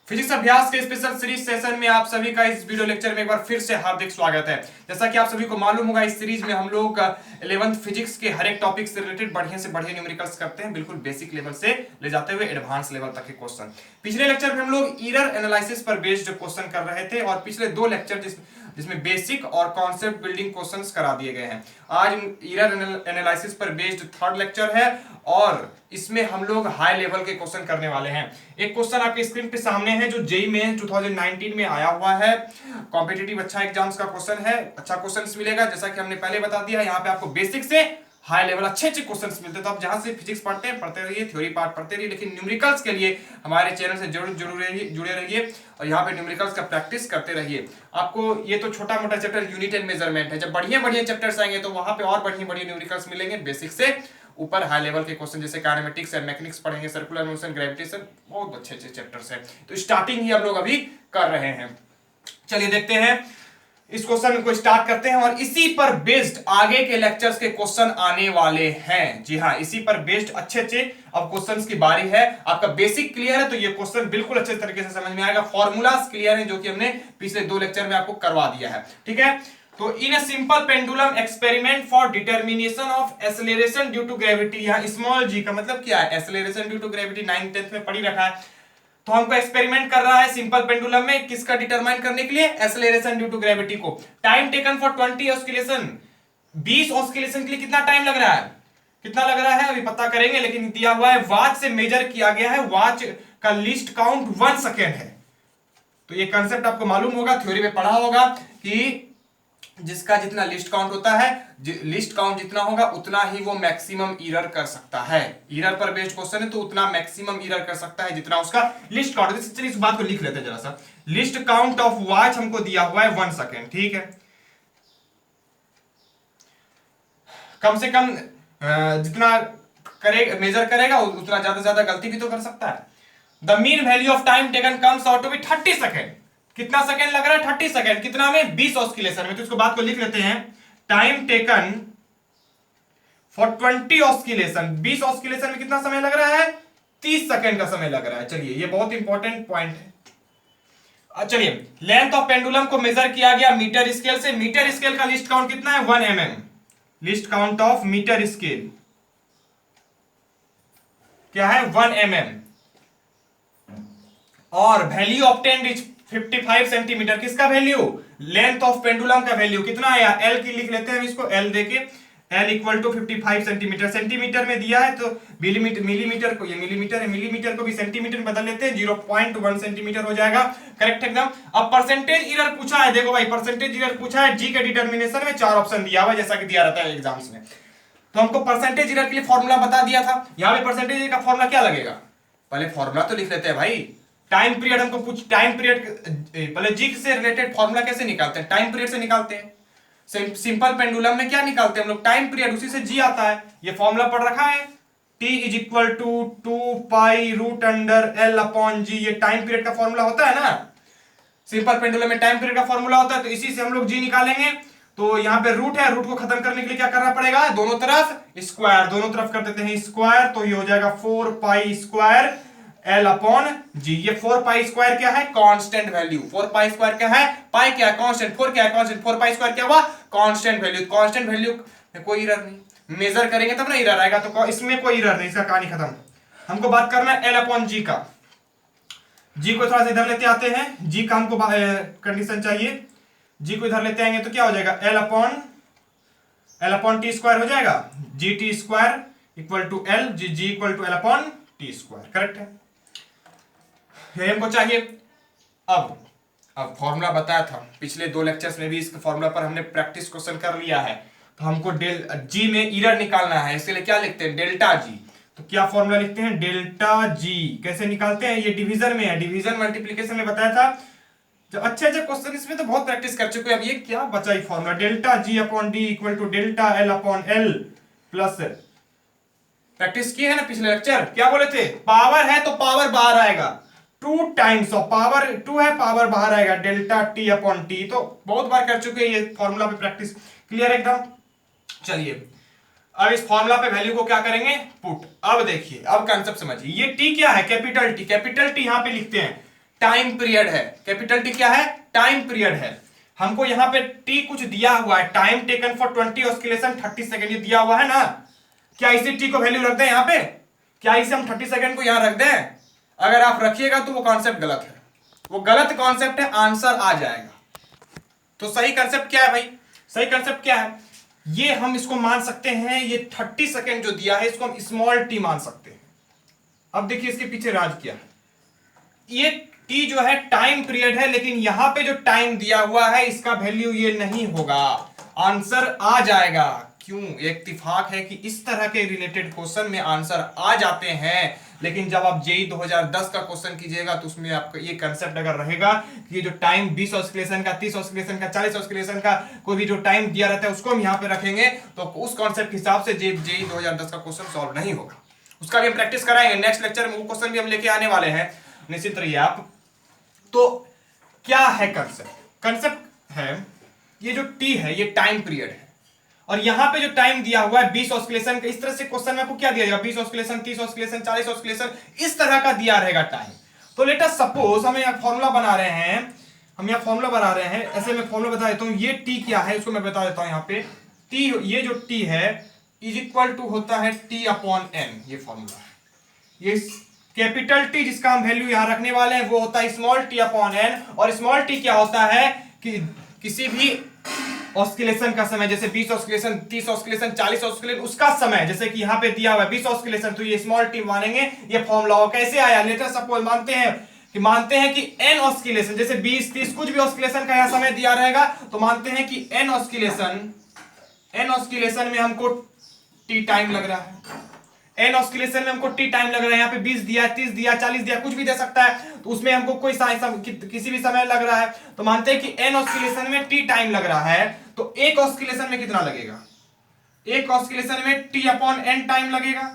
Physics अभ्यास के special series session में आप सभी का इस वीडियो लेक्चर में एक बार फिर से हार्दिक स्वागत है। जैसा कि आप सभी को मालूम होगा, इस सीरीज में हम लोग 11th फिजिक्स के हर एक टॉपिक से रिलेटेड बढ़िया से बढ़िया न्यूमेरिकल्स करते हैं, बिल्कुल बेसिक लेवल से ले जाते हुए एडवांस लेवल तक के क्वेश्चन। पिछले लेक्चर में हम लोग एरर एनालिसिस पर बेस्ड क्वेश्चन कर रहे थे और पिछले दो लेक्चर जिसमें बेसिक और कॉन्सेप्ट बिल्डिंग क्वेश्चंस करा दिए गए हैं। आज एरर एनालिसिस पर बेस्ड थर्ड लेक्चर है और इसमें हम लोग हाई लेवल के क्वेश्चन करने वाले हैं। एक क्वेश्चन आपके स्क्रीन पे सामने है जो जेईई में 2019 में आया हुआ है, कॉम्पिटिटिव अच्छा एग्जाम्स का क्वेश्चन है। अच्छा क्वेश्चन मिलेगा, जैसा कि हमने पहले बता दिया, यहाँ पे आपको बेसिक से हाई लेवल अच्छे क्वेश्चंस मिलते हैं। तो आप जहां से फिजिक्स पढ़ते रहिए, थ्योरी पार्ट पढ़ते रहिए, लेकिन न्यूमेरिकल्स के लिए हमारे चैनल से जरूर जुड़े रहिए और यहाँ पे न्यूमेरिकल्स का प्रैक्टिस करते रहिए। आपको ये तो छोटा मोटा चैप्टर यूनिट एंड मेजरमेंट है, जब बढ़िया चैप्टर्स आएंगे तो वहां पे और बढ़िया न्यूमेरिकल्स मिलेंगे। बेसिक से ऊपर हाई लेवल के क्वेश्चन जैसे काइनेमेटिक्स एंड मैकेनिक्स पढ़ेंगे, सर्कुलर मोशन, ग्रेविटेशन, बहुत अच्छे चैप्टर्स हैं। तो स्टार्टिंग ही हम लोग अभी कर रहे हैं। चलिए देखते हैं, इस क्वेश्चन को स्टार्ट करते हैं और इसी पर बेस्ड आगे के लेक्चर्स के क्वेश्चन आने वाले हैं। जी हाँ, इसी पर बेस्ड अच्छे अब क्वेश्चंस की बारी है। आपका बेसिक क्लियर है तो ये क्वेश्चन बिल्कुल अच्छे तरीके से समझ में आएगा। फॉर्मूलाज क्लियर है जो कि हमने पिछले दो लेक्चर में आपको करवा दिया है, ठीक है। तो in a simple pendulum experiment for determination of acceleration due to gravity, यहां स्मॉल जी का मतलब क्या है? Acceleration due to gravity 9th 10th में पढ़ी रखा है। तो हमको एक्सपेरिमेंट कर रहा है सिंपल पेंडुलम में, किसका डिटरमाइन करने के लिए? एक्सेलरेशन ड्यू टू ग्रेविटी को। Time taken for 20 oscillation, 20 oscillation के लिए कितना टाइम लग रहा है? कितना लग रहा है अभी पता करेंगे, लेकिन दिया हुआ है वॉच से मेजर किया गया है, वॉच का लिस्ट काउंट 1 सेकेंड है। तो ये कंसेप्ट आपको मालूम होगा, थ्योरी में पढ़ा होगा कि जिसका जितना लिस्ट काउंट होता है, लिस्ट काउंट जितना होगा उतना ही वो मैक्सिमम एरर कर सकता है। एरर पर बेस्ड क्वेश्चन है तो उतना मैक्सिमम एरर कर सकता है जितना उसका लिस्ट काउंट। चलिए इस बात को लिख लेते हैं जरा सा। लिस्ट काउंट ऑफ वॉच हमको दिया हुआ है 1 सेकेंड, ठीक है। कम से कम जितना करेगा मेजर करेगा उतना ज्यादा गलती भी तो कर सकता है। The mean value of time taken comes out to be 30 second. कितना सेकेंड लग रहा है? 30 सेकेंड। कितना में? 20 ऑस्किलेशन में। तो इसको बात को लिख लेते हैं, time taken for 20 oscillation, 20 oscillation में कितना समय लग रहा है? 30 सेकेंड का समय लग रहा है। चलिए ये बहुत इंपॉर्टेंट पॉइंट है। चलिए लेंथ ऑफ पेंडुलम को मेजर किया गया मीटर स्केल से। मीटर स्केल का लिस्ट काउंट कितना है? 1 mm। Least count of metre scale क्या है? 1 mm। और वैल्यू ऑब्टेन्ड इज 55 सेंटीमीटर। किसका वैल्यू? लेंथ ऑफ पेंडुलम का वैल्यू कितना है? एल की लिख लेते हैं इसको, एल देके L equal to 55 centimetre. Centimetre में दिया है तो मिलीमीटर को, ये मिलीमीटर है, मिलीमीटर को भी सेंटीमीटर में बदल लेते हैं, 0.1 सेंटीमीटर हो जाएगा। करेक्ट एकदम। अब परसेंटेज एरर पूछा है, देखो भाई परसेंटेज एरर पूछा है। जी के डिटर्मिनेशन में 4 ऑप्शन दिया हुआ जैसा कि दिया रहता है एग्जाम्स में। तो हमको परसेंटेज एरर के लिए फॉर्मूला बता दिया था। यहां पे परसेंटेज एरर का फॉर्मूला क्या लगेगा? पहले फॉर्मूला तो लिख लेते हैं भाई। टाइम पीरियड हमको कुछ, टाइम पीरियड पहले जी से रिलेटेड फॉर्मूला कैसे निकालते हैं? टाइम पीरियड से निकालते हैं। सिंपल पेंडुलम में क्या निकालते हैं हम लोग? टाइम पीरियड, उसी से जी आता है। ये फॉर्मूला पढ़ रखा है, T is equal to 2 pi root under L upon G. ये टाइम पीरियड का फॉर्मूला होता है ना, सिंपल पेंडुलम में टाइम पीरियड का फॉर्मूला होता है। तो इसी से हम लोग जी निकालेंगे। तो यहाँ पे रूट है, रूट को खत्म करने के लिए क्या करना पड़ेगा? दोनों तरफ स्क्वायर, दोनों तरफ कर देते हैं स्क्वायर। तो ये हो जाएगा 4 pi square L upon G. ये 4 पाई स्क्वायर क्या है? Constant value. 4 पाई स्क्वायर क्या है? पाई क्या है? कांस्टेंट। 4 क्या है? कांस्टेंट। 4 पाई स्क्वायर क्या हुआ? Constant value. कांस्टेंट वैल्यू में कोई एरर नहीं, मेजर करेंगे तब ना एरर आएगा। तो इसमें कोई एरर नहीं, इसका कहानी खत्म। हमको बात करना है L अपॉन जी का। जी को थोड़ा सा इधर लेते आते हैं, जी का हमको कंडीशन चाहिए। जी को इधर लेते आएंगे तो क्या हो जाएगा? L अपॉन टी स्क्वायर हो जाएगा। G T square equal to L, g equal to L upon T square. Correct है, यही हमको चाहिए। अब फॉर्मूला बताया था पिछले दो लेक्चर्स में भी, इस फॉर्मूला पर हमने प्रैक्टिस क्वेश्चन कर लिया है। तो हमको जी में एरर निकालना है, इसके लिए क्या लिखते हैं? Delta G. तो क्या फॉर्मूला लिखते हैं? Delta G. कैसे निकालते हैं? ये डिवीजन में है, डिवीजन मल्टीप्लीकेशन में बताया था। जब अच्छे क्वेश्चन इसमें तो बहुत प्रैक्टिस कर चुके हैं। अब ये क्या बचा? Formula delta g upon d equal to delta L upon L plus, practice की है ना पिछले लेक्चर। क्या बोले थे? पावर है तो पावर बाहर आएगा, 2 टाइम्स ऑफ पावर, 2 है पावर बाहर आएगा, डेल्टा टी अपॉन टी। तो बहुत बार कर चुके हैं ये फॉर्मूला पे प्रैक्टिस। क्लियर एकदम। चलिए अब इस फॉर्मूला पे वैल्यू को क्या करेंगे? पुट। अब देखिए, अब कांसेप्ट समझिए। ये टी क्या है? Capital T. कैपिटल टी यहां पे लिखते हैं, टाइम पीरियड है, कैपिटल टी क्या है, टाइम पीरियड है। हमको यहाँ पे टी कुछ दिया हुआ है, time taken for 20 oscillation 30 second, ये दिया हुआ है ना। क्या इसी टी को वैल्यू रख दें यहाँ पे, क्या इसे हम 30 सेकंड को यहाँ रख दें? अगर आप रखिएगा तो वो कॉन्सेप्ट गलत है, वो गलत कॉन्सेप्ट है, आंसर आ जाएगा। तो सही कंसेप्ट क्या है भाई, सही कंसेप्ट क्या है, ये हम इसको मान सकते हैं, ये 30 सेकंड जो दिया है इसको हम स्मॉल टी मान सकते हैं। अब देखिए इसके पीछे राज क्या है, ये टी जो है टाइम पीरियड है, लेकिन यहां पे जो टाइम दिया हुआ है इसका वैल्यू ये नहीं होगा, आंसर आ जाएगा। क्यों? इत्तेफाक है कि इस तरह के रिलेटेड क्वेश्चन में आंसर आ जाते हैं, लेकिन जब आप जेई 2010 का क्वेश्चन कीजिएगा तो उसमें आपका ये कंसेप्ट अगर रहेगा कि ये जो टाइम 20 ऑस्किलेशन का, 30 ऑस्किलेशन का, 40 ऑस्किलेशन का कोई भी जो टाइम दिया रहता है उसको हम यहाँ पे रखेंगे, तो उस कॉन्सेप्ट के हिसाब से जेई 2010 का क्वेश्चन सॉल्व नहीं होगा। उसका भी हम प्रैक्टिस कराएंगे, नेक्स्ट लेक्चर में वो क्वेश्चन भी हम लेके आने वाले हैं, निश्चित रहिए आप। तो क्या है कंसेप्ट, कंसेप्ट है ये जो टी है ये टाइम पीरियड है, और यहां पे जो टाइम दिया हुआ है 20 ऑस्किलेशन का, इस तरह से क्वेश्चन में आपको क्या दिया जाएगा, 20 ऑस्किलेशन, 30 ऑस्किलेशन, 40 ऑस्किलेशन, इस तरह का दिया रहेगा टाइम। तो लेट अस सपोज हम यहां फॉर्मूला बना रहे हैं, हम यहां फॉर्मूला बना रहे हैं, ऐसे मैं फॉर्मूला बता देता हूं, ये टी क्या है उसको मैं बता देता हूं। यहां पे टी, ये जो टी है इज इक्वल टू होता है टी अपॉन एन, ये फॉर्मूला है। ये कैपिटल टी जिसका हम वैल्यू यहां रखने वाले हैं वो होता है स्मॉल टी अपॉन एन, और स्मॉल टी क्या होता है कि किसी भी ऑस्किलेशन का समय, जैसे 20 ऑस्किलेशन, 30 ऑस्किलेशन, 40 ऑस्किलेशन, उसका समय, जैसे कि यहां पे दिया हुआ है 20 ऑस्किलेशन, तो ये स्मॉल टी मानेंगे। ये फॉर्मूला कैसे आया, लेटर सपोज मानते हैं कि एन ऑस्किलेशन, जैसे 20, 30 कुछ भी ऑस्किलेशन का यहां समय दिया रहेगा, तो मानते हैं कि एन ऑस्किलेशन में हमको टी टाइम लग रहा है, एन ऑस्किलेशन में हमको टी टाइम लग रहा है। यहाँ पे 20 दिया, 30 दिया, 40 दिया, कुछ भी दे सकता है, तो उसमें हमको कोई किसी भी समय लग रहा है, तो मानते हैं कि एन ऑस्किलेशन में टी टाइम लग रहा है, तो एक ऑस्किलेशन में कितना लगेगा, एक ऑस्किलेशन में टी अपॉन एन टाइम लगेगा,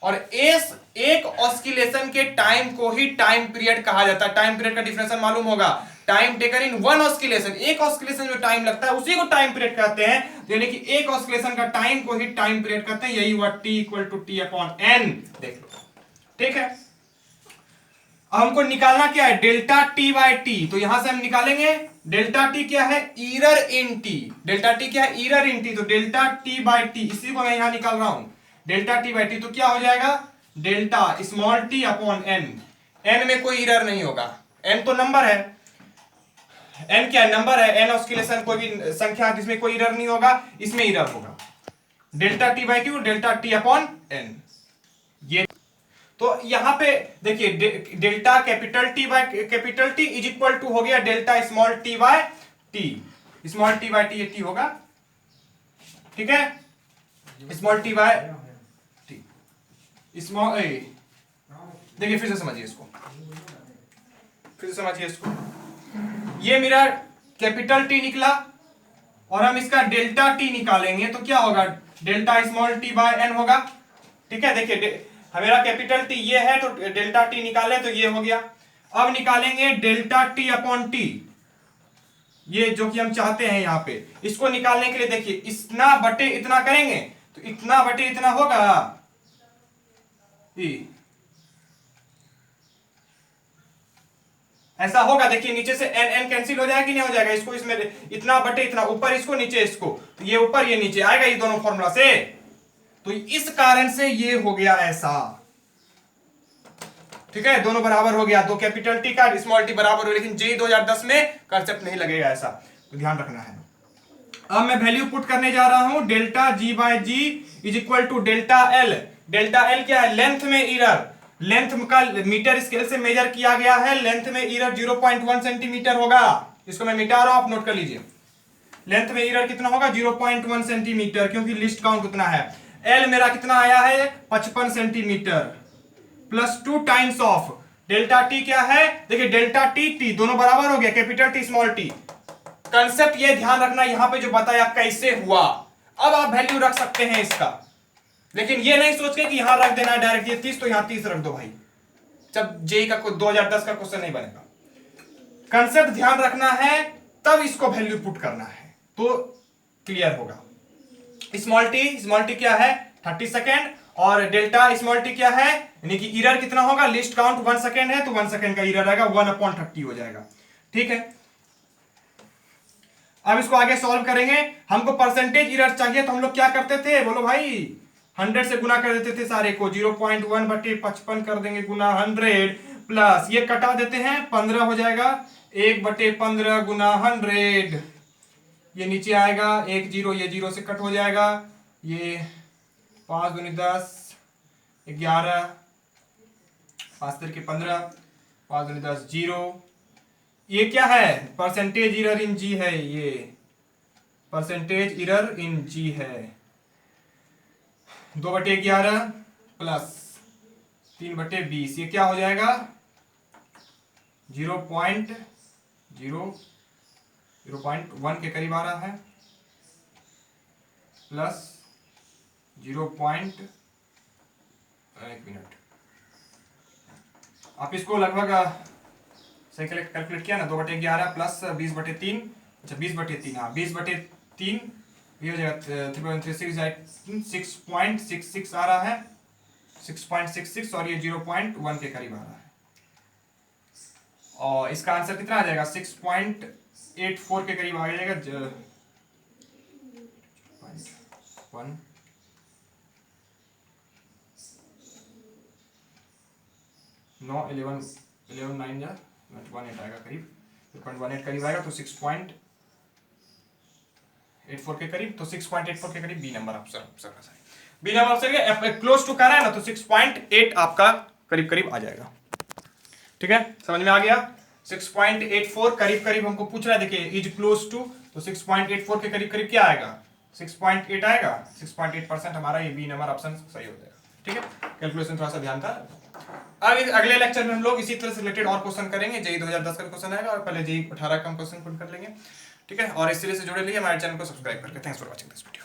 और एक ऑस्किलेशन के टाइम को ही टाइम पीरियड कहा जाता है। टाइम पीरियड का डिफिनेशन मालूम होगा, time taken in one oscillation, एक ऑस्किलेशन जो टाइम लगता है उसी को टाइम पीरियड कहते हैं, यानी कि एक ऑस्किलेशन का टाइम को ही टाइम पीरियड कहते हैं। यही हुआ T equal to T upon n, देख लो, ठीक है। हमको निकालना क्या है, डेल्टा टी बाय टी, तो यहां से हम निकालेंगे डेल्टा टी क्या है, ईरर इन टी, डेल्टा टी क्या है, ईरर इन टी, तो डेल्टा टी बाय टी, इसी को मैं यहां निकाल रहा हूं, डेल्टा टी बाय टी, तो क्या हो जाएगा, delta small t upon n, n में कोई एरर नहीं होगा, एन तो नंबर है, एन क्या है, नंबर है, एन ऑस्किलेशन कोई भी संख्या जिसमें कोई एरर नहीं होगा, इसमें एरर होगा, delta t by q, delta t upon n. ये तो यहां पे देखिए delta capital T by capital T is equal to हो गया delta small t by t, small t by t, ये टी होगा, ठीक है, small t by t, small, देखिए फिर से समझिए इसको, फिर से समझिए इसको, ये मेरा कैपिटल टी निकला, और हम इसका डेल्टा टी निकालेंगे तो क्या होगा, delta small t by n होगा, ठीक है। देखिए मेरा कैपिटल टी ये है, तो डेल्टा टी निकाले तो ये हो गया। अब निकालेंगे डेल्टा टी अपॉन टी, ये जो कि हम चाहते हैं यहां पे, इसको निकालने के लिए देखिए इतना बटे इतना करेंगे तो इतना बटे इतना होगा, ऐसा होगा। देखिए नीचे से एन एन कैंसिल हो जाएगा कि नहीं हो जाएगा, इसको इसमें इतना बटे इतना, ऊपर इसको नीचे इसको, तो ये ऊपर ये नीचे आएगा ये दोनों फॉर्मूला से, तो इस कारण से ये हो गया ऐसा, ठीक है, दोनों बराबर हो गया, तो कैपिटल टी का स्मॉल टी बराबर हो, लेकिन जेई 2010 में कंसेप्ट नहीं लगेगा ऐसा, तो ध्यान रखना है। अब मैं वैल्यू पुट करने जा रहा हूं, delta g by g is equal to delta L, delta L क्या है, लेंथ में एरर, लेंथ का मीटर स्केल से मेजर किया गया है, लेंथ में एरर 0.1 सेंटीमीटर होगा, इसको मैं मिटा रहा हूं, आप नोट कर लीजिए, लेंथ में एरर कितना होगा 0.1 सेंटीमीटर, क्योंकि लिस्ट काउंट कितना है, एल मेरा कितना आया है 55 centimetre, plus 2 times of delta T क्या है, देखिए डेल्टा टी टी दोनों बराबर हो गया, capital T small T. Concept ये ध्यान रखना यहां पे जो बताया कैसे हुआ, अब आप वैल्यू रख सकते हैं इसका, लेकिन ये नहीं सोच के कि यहां रख देना डायरेक्ट, ये 30 तो यहां 30 रख दो भाई, जब जेई का 2010 का क्वेश्चन नहीं बनेगा। कंसेप्ट ध्यान रखना है, तब इसको वैल्यू पुट करना है तो क्लियर होगा। स्मॉल टी क्या है 30 सेकेंड, और डेल्टा स्मॉल टी क्या है, यानी कि एरर कितना होगा, लिस्ट काउंट 1 सेकेंड है तो 1 सेकेंड का एरर आएगा, 1/30 हो जाएगा। ठीक है, अब इसको आगे सॉल्व करेंगे। हमको परसेंटेज एरर चाहिए तो हम लोग क्या करते थे, बोलो भाई, 100 से गुना कर देते थे सारे को, 0.1/55 कर देंगे गुना 100 प्लस ये कटा देते हैं 15 हो जाएगा, 1/15 गुना 100, ये नीचे आएगा 1 0, ये 0 से कट हो जाएगा, ये 5 दूनी 10, 11, 5 तिरके 15, 5 दूनी 10 0। ये क्या है, परसेंटेज एरर इन जी है, ये परसेंटेज एरर इन जी है। 2/11 प्लस 3/20, ये क्या हो जाएगा, 0.1 के करीब आ रहा है, प्लस 1 मिनट। आप इसको लगभग सही कैलकुलेट किया ना, 2/11 प्लस 20/3, अच्छा 20/3, हाँ 20/3, ये हो जाएगा 6.66 आ रहा है, 6.66, और ये 0.1 के करीब आ रहा है, और इसका आंसर कितना आ जाएगा, 6.84 के करीब आ जाएगा। 1 9 11 9 या 18 आएगा करीब, 0.18 करीब आएगा, तो 6.84 के करीब, तो 6.84 के करीब बी नंबर ऑप्शन का सही। B number option close to कर रहा है ना, तो 6.8 आपका करीब करीब आ जाएगा। ठीक है, समझ में आ गया। 6.84 करीब करीब हमको पूछ रहा है, देखिए इज क्लोज टू, तो 6.84 के करीब करीब क्या आएगा, 6.8 आएगा, 6.8% हमारा ये बी नंबर ऑप्शन सही हो जाएगा। ठीक है, कैलकुलेशन थोड़ा सा ध्यान था। अब अगले लेक्चर में हम लोग इसी तरह से रिलेटेड और क्वेश्चन करेंगे, जेई 2010 का क्वेश्चन आएगा, और पहले जेई 18 का हम क्वेश्चन कर लेंगे। ठीक है, और इस सीरीज से जुड़े रहिए, हमारे चैनल को सब्सक्राइब करके। Thanks for watching this video.